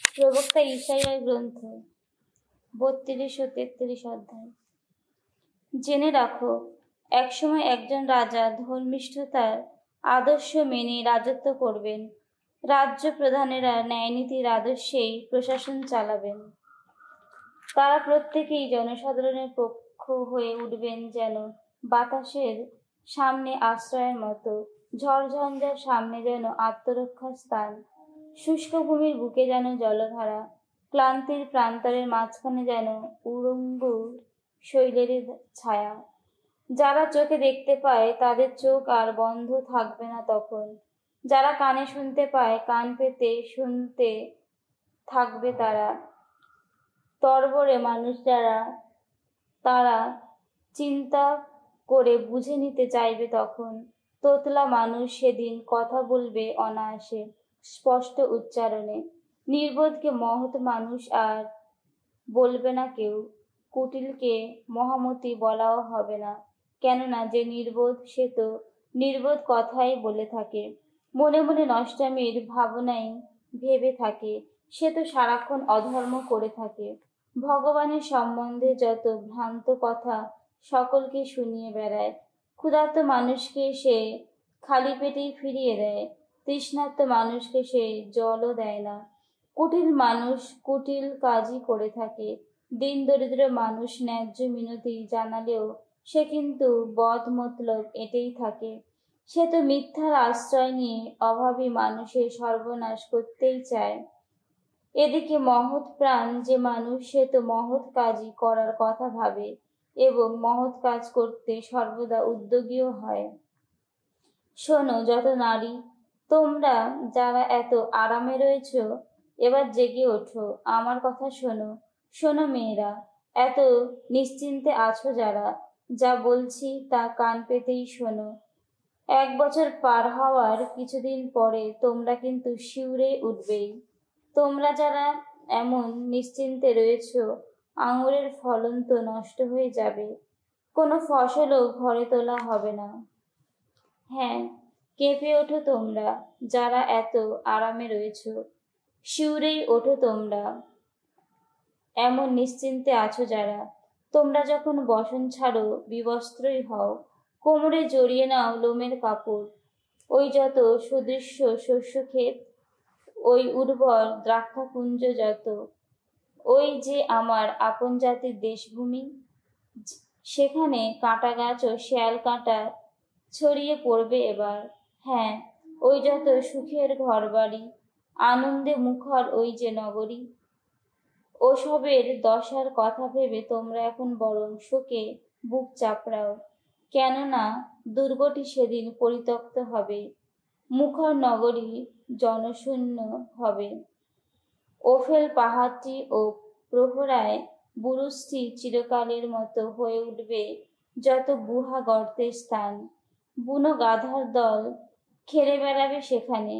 প্রবক্তা ঈশাইয়ার গ্রন্থ 32 ও 33 অধ্যায়। জেনে রাখো, একসময় একজন রাজা ধর্মিষ্ঠতার আদর্শ মেনে রাজত্ব করবেন। রাজ্য প্রধানেরা ন্যায়নীতির আদর্শেই প্রশাসন চালাবেন। তারা প্রত্যেকেই জনসাধারণের পক্ষ হয়ে উঠবেন, যেন বাতাসের সামনে আশ্রয়ের মতো, ঝড়ঝঞ্ঝার সামনে যেন আত্মরক্ষার স্থান, শুষ্ক ভূমির বুকে যেন জলধারা, ক্লান্তির প্রান্তরের মাঝখানে যেন উড়ঙ্গ শৈলের ছায়া। যারা চোখে দেখতে পায় তাদের চোখ আর বন্ধ থাকবে না তখন। যারা কানে শুনতে পায় কান পেতে শুনতে থাকবে তারা। তরবরে মানুষ যারা, তারা চিন্তা করে বুঝে নিতে চাইবে তখন। তোতলা মানুষ সেদিন কথা বলবে অনায়াসে, স্পষ্ট উচ্চারণে। নির্বোধকে মহৎ মানুষ আর বলবে না কেউ। কুটিলকে মহামতি বলাও হবে না, কেননা যে নির্বোধ সে তো নির্বোধ কথাই বলে থাকে, মনে মনে নষ্টামির ভাবনাই ভেবে থাকে, সে তো সারাক্ষণ অধর্ম করে থাকে। ভগবানের সম্বন্ধে যত ভ্রান্ত কথা সকলকে শুনিয়ে বেড়ায়। ক্ষুধার্ত মানুষকে সে খালি পেটেই ফিরিয়ে দেয়, তৃষ্ণার্ত মানুষকে সে জলও দেয় না। কুটিল মানুষ কুটিল কাজই করে থাকে। দিন দরিদ্র মানুষ ন্যায্য মিনতি জানালেও সে কিন্তু বদ মতলব এঁটেই থাকে। সে তো মিথ্যার আশ্রয় নিয়ে অভাবী মানুষের সর্বনাশ করতেই চায়। এদিকে মহৎ প্রাণ যে মানুষ, সে তো মহৎ কাজই করার কথা ভাবে এবং মহৎ কাজ করতে সর্বদা উদ্যোগীও হয়। শোনো যত নারী, তোমরা যারা এত আরামে রয়েছ, এবার জেগে ওঠো, আমার কথা শোনো। শোনো মেয়েরা, এত নিশ্চিন্তে আছো যারা, যা বলছি তা কান পেতেই শোনো। 1 বছর পার হওয়ার কিছুদিন পরে তোমরা কিন্তু শিউরে উঠবেই। তোমরা যারা এমন নিশ্চিন্তে রয়েছ, আঙুরের ফলন তো নষ্ট হয়ে যাবে, কোনো ফসলও ঘরে তোলা হবে না। হ্যাঁ, কেঁপে ওঠো তোমরা যারা এত আরামে রয়েছ, শিউরেই ওঠো তোমরা এমন নিশ্চিন্তে আছো যারা। তোমরা যখন বসন ছাড়ো, বিবস্ত্রই হও, কোমরে জড়িয়ে নাও লোমের কাপড়। ওই যত সুদৃশ্য শস্যক্ষেত, ওই উর্বর দ্রাক্ষাকুঞ্জ যত, ওই যে আমার আপন জাতির দেশভূমি, সেখানে কাঁটা গাছ ও শেয়াল কাঁটা ছড়িয়ে পড়বে এবার। হ্যাঁ, ওই যত সুখের ঘরবাড়ি, আনন্দে মুখর ওই যে নগরী, ওসবের দশার কথা ভেবে তোমরা এখন বরং শোকে বুক চাপড়াও, কেননা দুর্গটি সেদিন পরিত্যক্ত হবে, মুখর নগরী জনশূন্য হবে। ওফেল পাহাড়টি ও প্রহরায় বুরুজটি চিরকালের মতো হয়ে উঠবে যত গুহা গর্তের স্থান। বুনো গাধার দল খেলে বেড়াবে সেখানে,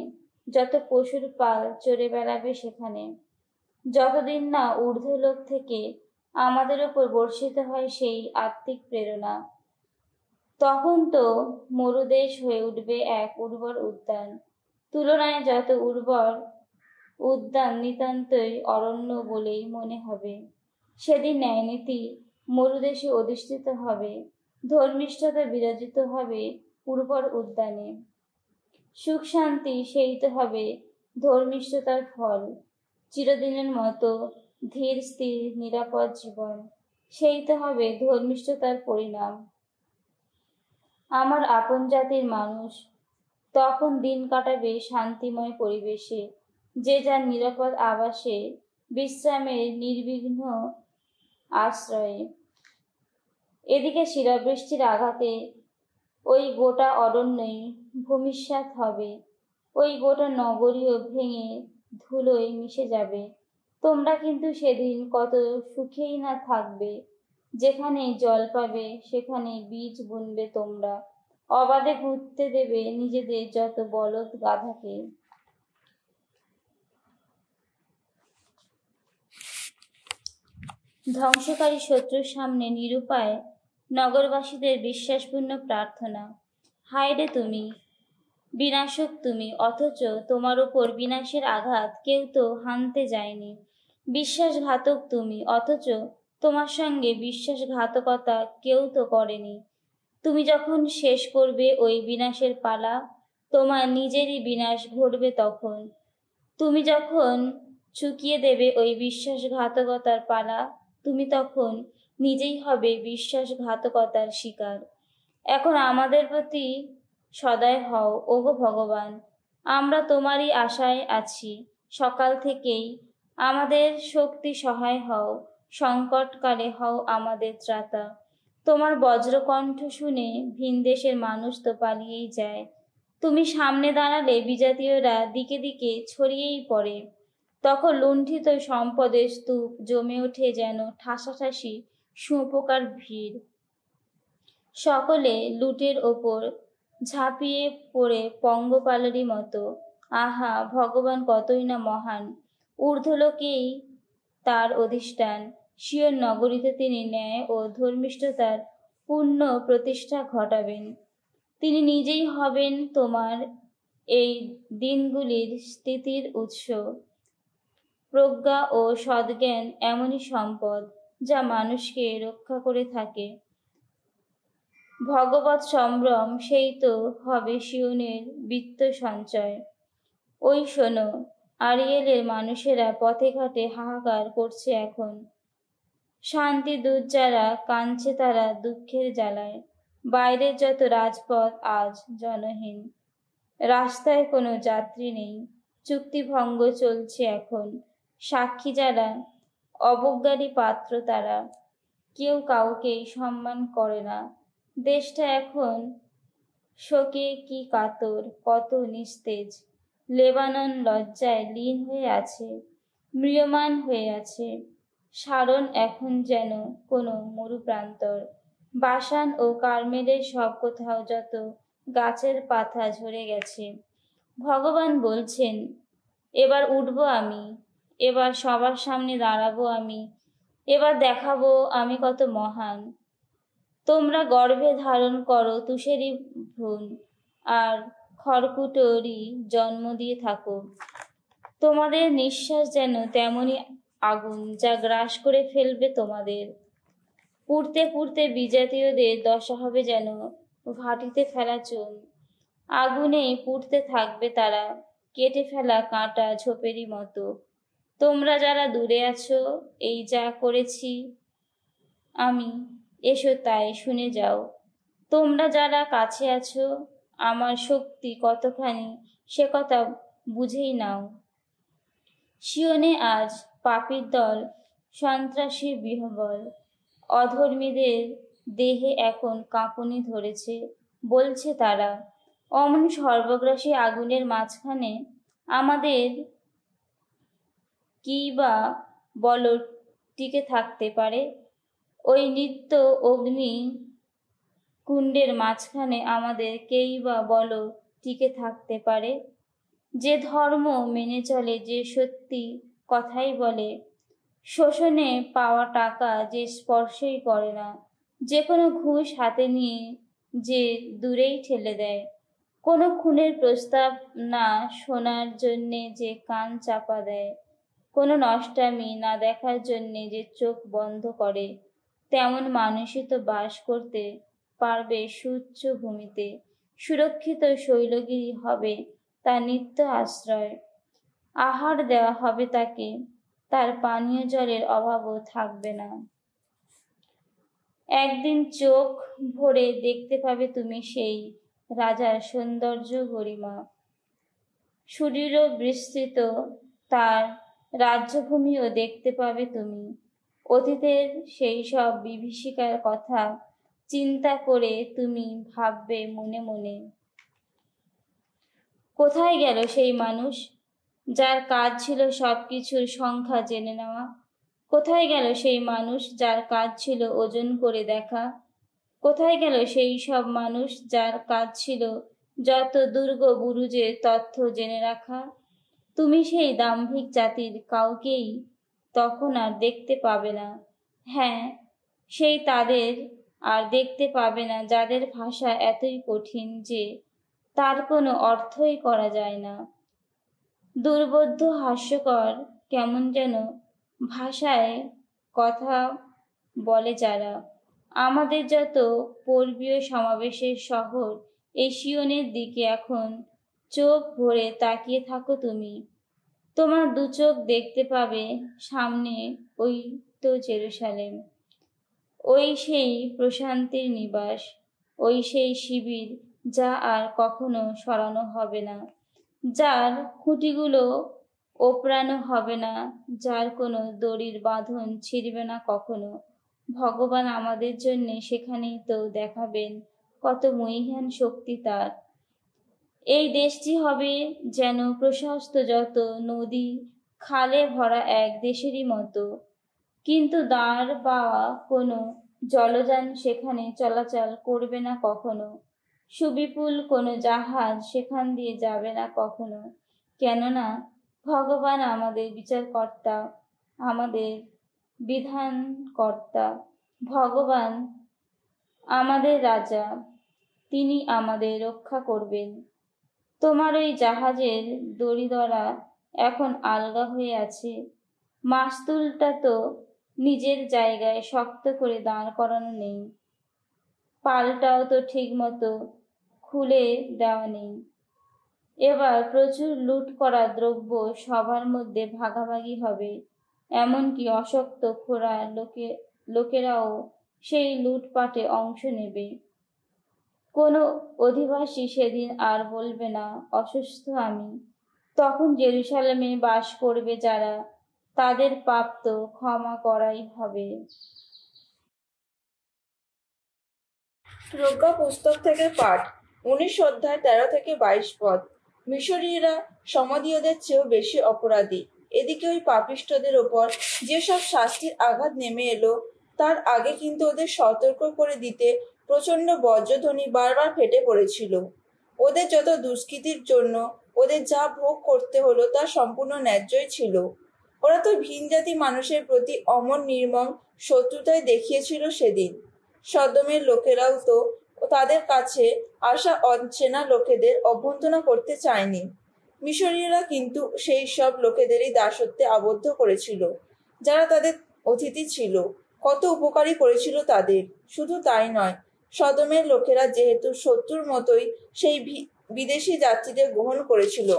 যত পশুর পাল চড়ে বেড়াবে সেখানে, যতদিন না ঊর্ধ্বলোক থেকে আমাদের ওপর বর্ষিত হয় সেই আত্মিক প্রেরণা। তখন তো মরুদেশ হয়ে উঠবে এক উর্বর উদ্যান। তুলনায় যত উর্বর উদ্যান নিতান্তই অরণ্য বলেই মনে হবে। সেদিন ন্যায়নীতি মরুদেশে অধিষ্ঠিত হবে, ধর্মিষ্ঠতা বিরাজিত হবে উর্বর উদ্যানে। সুখ শান্তি সেই তো হবে ধর্মিষ্ঠতার ফল, চিরদিনের মতো ধীর স্থির নিরাপদ জীবন, সেই তো হবে ধর্মিষ্ঠতার পরিণাম। আমার আপন জাতির মানুষ তখন দিন কাটাবে শান্তিময় পরিবেশে, যে যার নিরাপদ আবাসে, বিশ্রামের নির্বিঘ্ন আশ্রয়ে। এদিকে শিলাবৃষ্টির আঘাতে ওই গোটা অরণ্যই ভূমিসাৎ হবে, ওই গোটা নগরীও ভেঙে ধুলোয় মিশে যাবে। তোমরা কিন্তু সেদিন কত সুখেই না থাকবে। যেখানে জল পাবে সেখানে বীজ বুনবে তোমরা, অবাধে ঘুরতে দেবে নিজেদের যত বলদ গাধাকে। ধ্বংসকারী শত্রুর সামনে নিরুপায় নগরবাসীদের বিশ্বাসপূর্ণ প্রার্থনা। হায় রে তুমি, বিনাশক তুমি, অথচ তোমার উপর বিনাশের আঘাত কেউ তো হানতে যায়নি। বিশ্বাসঘাতক তুমি, অথচ তোমার সঙ্গে বিশ্বাসঘাতকতা কেউ তো করেনি। তুমি যখন শেষ করবে ওই বিনাশের পালা, তোমার নিজেরই বিনাশ ঘটবে তখন। তুমি যখন চুকিয়ে দেবে ওই বিশ্বাসঘাতকতার পালা, তুমি তখন নিজেই হবে বিশ্বাসঘাতকতার শিকার। এখন আমাদের প্রতি সদয় হও ওগো ভগবান, আমরা তোমারই আশায় আছি সকাল থেকেই। আমাদের শক্তি সহায় হও, সংকটকালে হও আমাদের ত্রাতা। তোমার বজ্রকণ্ঠ শুনে ভিনদেশের মানুষ তো পালিয়েই যায়। তুমি সামনে দাঁড়ালে বিজাতীয়রা দিকে দিকে ছড়িয়েই পড়ে। তখন লুণ্ঠিত সম্পদের স্তূপ জমে ওঠে যেন ঠাসাঠাসি শুঁয়োপোকার ভিড়। সকলে লুটের ওপর ঝাঁপিয়ে পড়ে পঙ্গপালেরই মতো। আহা, ভগবান কতই না মহান! ঊর্ধ্বলোকেই তার অধিষ্ঠান। সিয়ন নগরীতে তিনি ন্যায় ও ধর্মিষ্ঠতার পূর্ণ প্রতিষ্ঠা ঘটাবেন। তিনি নিজেই হবেন তোমার এই দিনগুলির স্থিতির উৎস। প্রজ্ঞা ও সদ্জ্ঞান এমনই সম্পদ যা মানুষকে রক্ষা করে থাকে। ভগবৎ সম্ভ্রম সেই তো হবে সিয়নের বিত্ত সঞ্চয়। ওই শোনো, আরিয়েলের মানুষেরা পথে ঘাটে হাহাকার করছে এখন। শান্তি দূত যারা কাঁদছে তারা দুঃখের জ্বালায়। বাইরের যত রাজপথ আজ জনহীন, রাস্তায় কোনো যাত্রী নেই। চুক্তিভঙ্গ চলছে এখন। সাক্ষী যারা অবজ্ঞারই পাত্র তারা, কেউ কাউকেই সম্মান করে না। দেশটা এখন শোকে কি কাতর, কত নিস্তেজ। লেবানন লজ্জায় লীন হয়ে আছে, ম্রিয়মাণ হয়ে আছে। সারণ এখন যেন কোনো মরুপ্রান্তর। বাসান ও কার্মেলের সব কোথাও যত গাছের পাতা ঝরে গেছে। ভগবান বলছেন, এবার উঠব আমি, এবার সবার সামনে দাঁড়াবো আমি, এবার দেখাবো আমি কত মহান। তোমরা গর্ভে ধারণ করো তুষেরই ভ্রূণ, আর খড়কুটোরই জন্ম দিয়ে থাকো। তোমাদের নিঃশ্বাস যেন তেমনই আগুন যা গ্রাস করে ফেলবে তোমাদের। পুড়তে পুড়তে বিজাতীয়দের দশা হবে যেন ভাটিতে ফেলা চুন। আগুনেই পুড়তে থাকবে তারা, কেটে ফেলা কাঁটা ঝোপেরই মতো। তোমরা যারা দূরে আছো, এই যা করেছি আমি, এসো তাই শুনে যাও। তোমরা যারা কাছে আছো, আমার শক্তি কতখানি সে কথা বুঝেই নাও। সিয়নে আজ পাপীর দল, সন্ত্রাসীর বিহবল। অধর্মীদের দেহে এখন কাঁপুনি ধরেছে, বলছে তারা। অমন সর্বগ্রাসী আগুনের মাঝখানে আমাদের কি বা বল টিকে থাকতে পারে? ওই নিত্য অগ্নি কুণ্ডের মাঝখানে আমাদের কেই বা বল টিকে থাকতে পারে? যে ধর্ম মেনে চলে, যে সত্যি কথাই বলে, শোষণে পাওয়া টাকা যে স্পর্শই করে না, যে কোনো ঘুষ হাতে নিয়ে যে দূরেই ঠেলে দেয়, কোনো খুনের প্রস্তাব না শোনার জন্যে যে কান চাপা দেয়, কোনো নষ্টামি না দেখার জন্যে যে চোখ বন্ধ করে, তেমন মানুষই তো বাস করতে পারবে সুউচ্চ ভূমিতে। সুরক্ষিত শৈলগিরি হবে তার নিত্য আশ্রয়। আহার দেওয়া হবে তাকে, তার পানীয় জলের অভাবও থাকবে না। একদিন চোখ ভরে দেখতে পাবে তুমি সেই রাজার সৌন্দর্য গরিমা। সুদৃঢ় বিস্তৃত তার রাজ্যভূমিও দেখতে পাবে তুমি। অতীতের সেই সব বিভীষিকার কথা চিন্তা করে তুমি ভাববে মনে মনে, কোথায় গেল সেই মানুষ যার কাজ ছিল সবকিছুর সংখ্যা জেনে নেওয়া? কোথায় গেল সেই মানুষ যার কাজ ছিল ওজন করে দেখা? কোথায় গেল সেই সব মানুষ যার কাজ ছিল যত দুর্গ বুরুজের তথ্য জেনে রাখা? তুমি সেই দাম্ভিক জাতির কাউকেই তখন আর দেখতে পাবে না। হ্যাঁ, সেই তাদের আর দেখতে পাবে না যাদের ভাষা এতই কঠিন যে তার কোনো অর্থই করা যায় না। দুর্বোধ্য, হাস্যকর, কেমন যেন ভাষায় কথা বলে যারা। আমাদের যত পর্বীয় সমাবেশের শহর এশিয়নের দিকে এখন চোখ ভরে তাকিয়ে থাকো তুমি। তোমার দু চোখ দেখতে পাবে সামনে ওই তো জেরুসালেম, ওই সেই প্রশান্তির নিবাস, ওই সেই শিবির যা আর কখনো সরানো হবে না, যার খুঁটিগুলো ওপরানো হবে না, যার কোনো দড়ির বাঁধন ছিঁড়বে না কখনো। ভগবান আমাদের জন্য সেখানেই তো দেখাবেন কত মহীয়ান শক্তি তার। এই দেশটি হবে যেন প্রশস্ত যত নদী খালে ভরা এক দেশেরই মতো, কিন্তু দাঁড় পাওয়া কোনো জলযান সেখানে চলাচল করবে না কখনো, সুবিপুল কোনো জাহাজ সেখান দিয়ে যাবে না কখনো। কেননা ভগবান আমাদের বিচারকর্তা, আমাদের বিধানকর্তা, ভগবান আমাদের রাজা, তিনি আমাদের রক্ষা করবেন। তোমার ওই জাহাজের দড়িদরা এখন আলগা হয়ে আছে, মাস্তুলটা তো নিজের জায়গায় শক্ত করে দাঁড় করানো নেই, পালটাও তো ঠিক মতো খুলে দেওয়া নেই। এবার প্রচুর লুট করা দ্রব্য সবার মধ্যে ভাগাভাগি হবে, এমনকি অশক্ত খোড়া লোকেরাও সেই লুটপাটে অংশ নেবে। কোনো অধিবাসী সেদিন আর বলবে না অসুস্থ আমি। তখন জেরুসালেমে বাস করবে যারা, তাদের পাপ তো ক্ষমা করাই হবে। প্রজ্ঞা পুস্তক থেকে পাঠ, 19 অধ্যায় 13 থেকে 22 পদ। মিশরীয়রা সমাদীয়দের চেয়েও বেশি অপরাধী। এদিকে ওই পাপিষ্ঠদের ওপর যেসব শাস্তির আঘাত নেমে এলো, তার আগে কিন্তু ওদের সতর্ক করে দিতে প্রচন্ড বজ্রধ্বনি বারবার ফেটে পড়েছিল। ওদের যত দুষ্কৃতির জন্য ওদের যা ভোগ করতে হলো তা সম্পূর্ণ ন্যায্যই ছিল। ওরা তো ভিনজাতি মানুষের প্রতি অমর নির্মম শত্রুতায় দেখিয়েছিল সেদিন। সদমের লোকেরাও তো তাদের কাছে আসা অচেনা লোকেদের অভ্যর্থনা করতে চায়নি। মিশরীয়রা কিন্তু সেই সব লোকেদেরই দাসত্বে আবদ্ধ করেছিল, যারা তাদের অতিথি ছিল। কত উপকারী করেছিল তাদের। শুধু তাই নয়, সদমের লোকেরা যেহেতু শত্রুর মতোই সেই বিদেশি যাত্রীদের গ্রহণ করেছিল,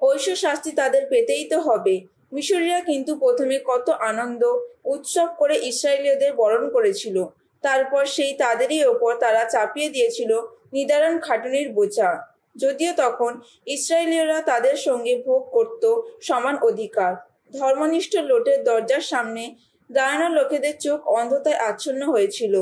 ঐশ্ব শাস্তি তাদের পেতেই তো হবে। মিশরীয়রা কিন্তু প্রথমে কত আনন্দ উৎসব করে ইসরায়েলীয়দের বরণ করেছিল, তারপর সেই তাদেরই ওপর তারা চাপিয়ে দিয়েছিল নিদারুণ খাটুনির বোঝা। যদিও তখন ইসরায়েলীয়রা তাদের সঙ্গে ভোগ করত সমান অধিকার। ধর্মনিষ্ঠ লোটের দরজার সামনে দাঁড়ানো লোকেদের চোখ অন্ধতায় আচ্ছন্ন হয়েছিল।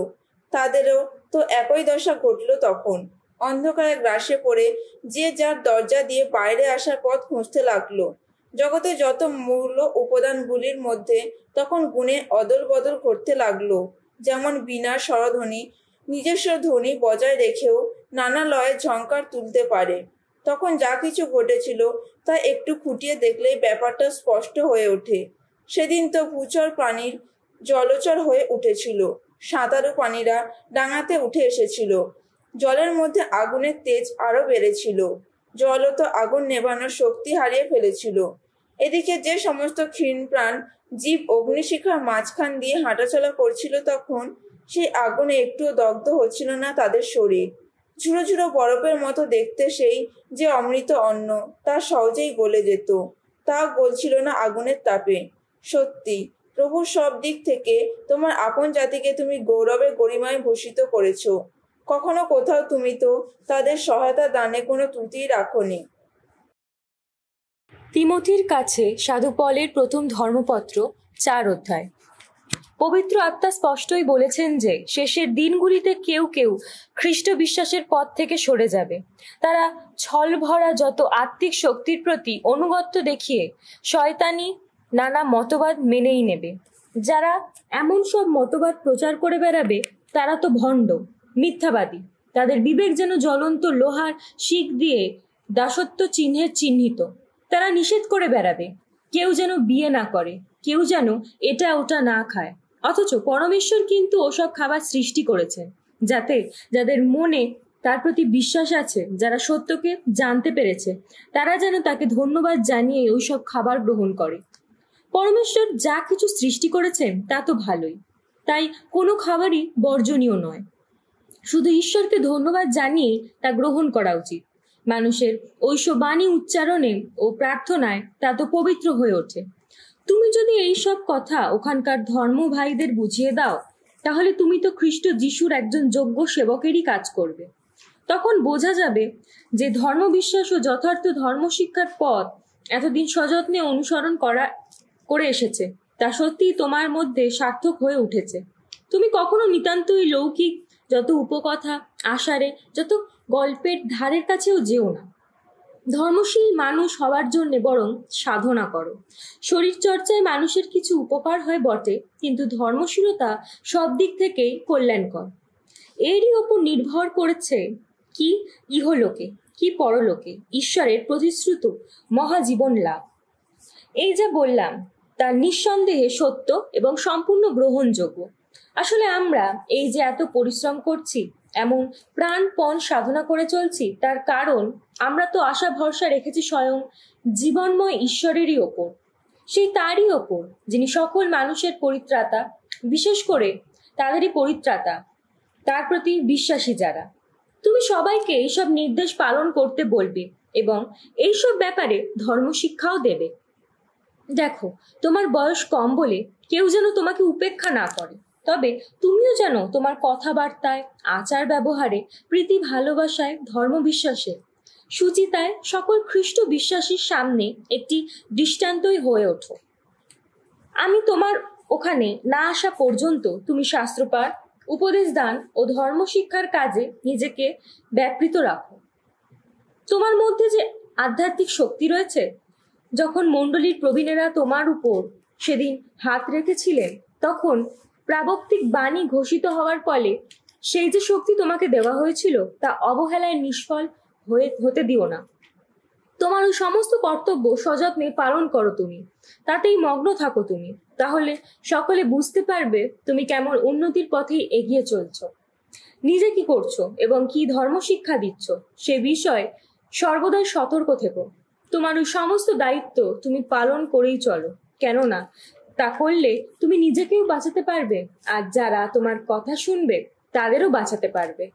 তাদেরও তো একই দশা ঘটল তখন। অন্ধকারে গ্রাসে পড়ে যে যার দরজা দিয়ে বাইরে আসার পথ খুঁজতে লাগলো। জগতে যত মূল্য উপাদানগুলির মধ্যে তখন গুণে অদল বদল করতে লাগলো। যেমন বীণার স্বরধ্বনি নিজস্ব ধ্বনি বজায় রেখেও নানা লয়ে ঝংকার তুলতে পারে। তখন যা কিছু ঘটেছিল তা একটু খুঁটিয়ে দেখলেই ব্যাপারটা স্পষ্ট হয়ে ওঠে। সেদিন তো ভূচর প্রাণীর জলচর হয়ে উঠেছিল। সাঁতারু প্রাণীরা ডাঙাতে উঠে এসেছিল। জলের মধ্যে আগুনের তেজ আরো বেড়েছিল। জলও তো আগুন নেভানোর শক্তি হারিয়ে ফেলেছিল। এদিকে যে সমস্ত ক্ষীণপ্রাণ জীব অগ্নিশিখার মাঝখান দিয়ে হাঁটাচলা করছিল, তখন সেই আগুনে একটুও দগ্ধ হচ্ছিল না তাদের শরীর। ঝুড়ো ঝুড়ো বরফের মতো দেখতে সেই যে অমৃত অন্ন, তা সহজেই গলে যেত। তা গলছিল না আগুনের তাপে। সত্যি প্রভু, সব দিক থেকে তোমার আপন জাতিকে তুমি গৌরবে গরিমায় ভূষিত করেছ। কখনো কোথাও তুমি তো তাদের সহায়তা দানে কোনো ত্রুটি রাখোনি। তিমথির কাছে সাধু পলের প্রথম ধর্মপত্র 4 অধ্যায়। পবিত্র আত্মা স্পষ্টই বলেছেন যে শেষের দিনগুলিতে কেউ কেউ খ্রিস্ট বিশ্বাসের পথ থেকে সরে যাবে। তারা ছল ভরা যত আত্মিক শক্তির প্রতি অনুগত্য দেখিয়ে শয়তানি নানা মতবাদ মেনেই নেবে। যারা এমন সব মতবাদ প্রচার করে বেড়াবে তারা তো ভণ্ড, মিথ্যাবাদী। তাদের বিবেক যেন জ্বলন্ত লোহার শিক দিয়ে দাসত্ব চিহ্নের চিহ্নিত। তারা নিষেধ করে বেড়াবে কেউ যেন বিয়ে না করে, কেউ যেন এটা ওটা না খায়। অথচ পরমেশ্বর কিন্তু ওসব খাবার সৃষ্টি করেছেন যাতে যাদের মনে তার প্রতি বিশ্বাস আছে, যারা সত্যকে জানতে পেরেছে, তারা যেন তাকে ধন্যবাদ জানিয়ে ওইসব খাবার গ্রহণ করে। পরমেশ্বর যা কিছু সৃষ্টি করেছেন তা তো ভালোই, তাই কোনো খাবারই বর্জনীয় নয়। শুধু ঈশ্বরকে ধন্যবাদ জানিয়ে তা গ্রহণ করা উচিত। মানুষের ওইসব বাণী উচ্চারণে ও প্রার্থনায় তা তো পবিত্র হয়ে ওঠে। তুমি যদি এইসব কথা ওখানকার ধর্ম ভাইদের বুঝিয়ে দাও, তাহলে তুমি তো খ্রিস্ট যিশুর একজন যোগ্য সেবকেরই কাজ করবে। তখন বোঝা যাবে যে ধর্মবিশ্বাস ও যথার্থ ধর্মশিক্ষার পথ এতদিন সযত্নে অনুসরণ করে এসেছে তা সত্যিই তোমার মধ্যে সার্থক হয়ে উঠেছে। তুমি কখনো নিতান্তই লৌকিক যত উপকথা, আষাঢ়ে যত গল্পের ধারের কাছেও যেও না। ধর্মশীল মানুষ হওয়ার জন্য বরং সাধনা করো। শরীর চর্চায় মানুষের কিছু উপকার হয় বটে, কিন্তু ধর্মশীলতা সব দিক থেকেই কল্যাণকর। এরই ওপর নির্ভর করেছে কি ইহলোকে কি পরলোকে ঈশ্বরের প্রতিশ্রুত মহাজীবন লাভ। এই যা বললাম তা নিঃসন্দেহে সত্য এবং সম্পূর্ণ গ্রহণযোগ্য। আসলে আমরা এই যে এত পরিশ্রম করছি, এমন প্রাণপণ সাধনা করে চলছি, তার কারণ আমরা তো আশা ভরসা রেখেছি স্বয়ং জীবনময় ঈশ্বরেরই ওপর, সেই তারই ওপর যিনি সকল মানুষের পরিত্রাতা, বিশেষ করে তাদেরই পরিত্রাতা, তার প্রতি বিশ্বাসী যারা। তুমি সবাইকে এইসব নির্দেশ পালন করতে বলবে এবং এইসব ব্যাপারে ধর্মশিক্ষাও দেবে। দেখো, তোমার বয়স কম বলে কেউ যেন তোমাকে উপেক্ষা না করে, তবে তুমিও যেন তোমার কথাবার্তায়, আচার ব্যবহারে, প্রীতি ভালোবাসায়, ধর্মবিশ্বাসে, সুচিতায় সকল খ্রিস্ট বিশ্বাসীর সামনে একটি দৃষ্টান্তই হয়ে ওঠো। আমি তোমার ওখানে না আসা পর্যন্ত তুমি শাস্ত্রপাঠ, উপদেশ দান ও ধর্মশিক্ষার কাজে নিজেকে ব্যাপৃত রাখো। তোমার মধ্যে যে আধ্যাত্মিক শক্তি রয়েছে, যখন মণ্ডলীর প্রবীণেরা তোমার উপর সেদিন হাত রেখেছিলেন, তখন প্রাবক্তিক বাণী ঘোষিত হওয়ার ফলে সেই যে শক্তি তোমাকে দেওয়া হয়েছিল তা অবহেলায় নিষ্ফল হতে দিও না। তোমার ওই সমস্ত কর্তব্য সযত্নে পালন করো তুমি, তাতেই মগ্ন থাকো তুমি। তাহলে সকলে বুঝতে পারবে তুমি কেমন উন্নতির পথে এগিয়ে চলছো, নিজে কি করছো এবং কি ধর্মশিক্ষা দিচ্ছ সে বিষয়ে সর্বদাই সতর্ক থেকো। তোমার ওই সমস্ত দায়িত্ব তুমি পালন করেই চলো, কেননা তা করলে তুমি নিজেকেও বাঁচাতে পারবে, আর যারা তোমার কথা শুনবে তাদেরও বাঁচাতে পারবে।